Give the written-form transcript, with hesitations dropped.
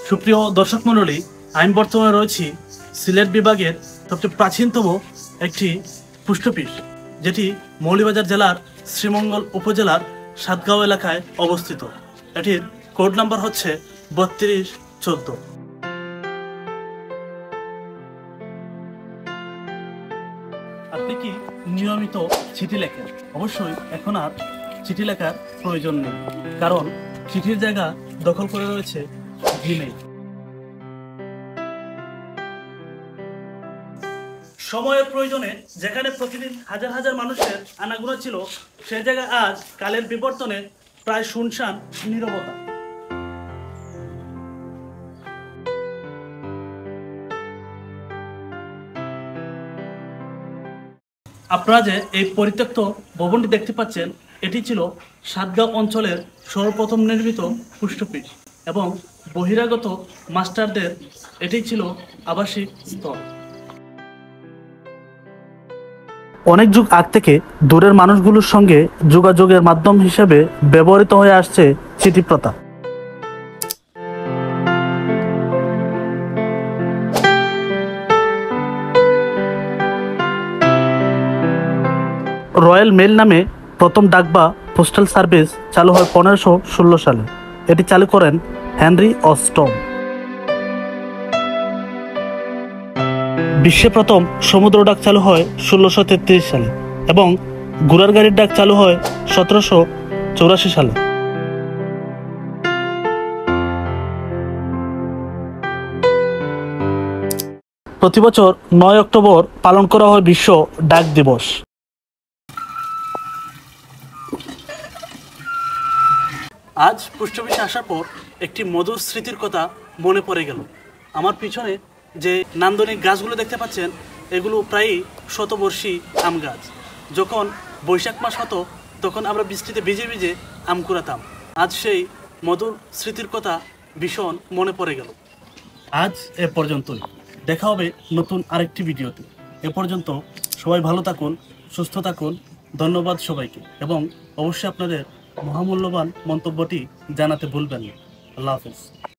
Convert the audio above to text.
সুপ্রিয় দর্শক মণ্ডলী, আমি বর্তমানে রয়েছি সিলেট বিভাগের সবচেয়ে প্রাচীনতম একটি পুষ্টপীঠ, যেটি মৌলভীবাজার জেলার শ্রীমঙ্গল উপজেলার সাতগাঁও এলাকায় অবস্থিত। এটির কোড নাম্বার হচ্ছে 3214। আপনি কি নিয়মিত চিঠি লেখেন? অবশ্যই এখন আর চিঠি লেখার প্রয়োজন নেই, কারণ চিঠির জায়গা দখল করে রয়েছে জিমেইল। সময়ের প্রয়োজনে যেখানে প্রতিদিন হাজার হাজার মানুষের আনাগোনা ছিল, সে জায়গায় আজ কালের বিবর্তনে প্রায় শুনশান নীরবতা। আপনারা যে এই পরিত্যক্ত ভবনটি দেখতে পাচ্ছেন, এটি ছিল সাতগাঁও অঞ্চলের সর্বপ্রথম নির্মিত পুষ্টপীঠ এবং বহিরাগত মাস্টারদের এটি ছিল আবাসিক স্থল। অনেক যুগ আগ থেকে দূরের মানুষগুলোর সঙ্গে যোগাযোগের মাধ্যম হিসেবে ব্যবহৃত হয়ে আসছে চিঠি প্রথা। রয়্যাল মেল নামে প্রথম ডাক বা পোস্টাল সার্ভিস চালু হয় 1516 সালে। এটি চালু করেন হেনরি অস্টন। বিশ্বে প্রথম সমুদ্র ডাক চালু হয় 1633 সালে এবং ঘোড়ার গাড়ির ডাক চালু হয় 1784 সালে। প্রতি বছর 9 অক্টোবর পালন করা হয় বিশ্ব ডাক দিবস। আজ পুষ্টপীঠে আসার পর একটি মধুর স্মৃতির কথা মনে পড়ে গেল। আমার পিছনে যে নান্দনিক গাছগুলো দেখতে পাচ্ছেন, এগুলো প্রায়ই শতবর্ষী আম গাছ। যখন বৈশাখ মাস হতো, তখন আমরা বৃষ্টিতে ভিজে ভিজে আম কুড়াতাম। আজ সেই মধুর স্মৃতির কথা ভীষণ মনে পড়ে গেল। আজ এ পর্যন্তই, দেখা হবে নতুন আরেকটি ভিডিওতে। এ পর্যন্ত সবাই ভালো থাকুন, সুস্থ থাকুন। ধন্যবাদ সবাইকে, এবং অবশ্যই আপনাদের মহামূল্যবান মন্তব্যটি জানাতে ভুলবেন না। আল্লাহ হাফেজ।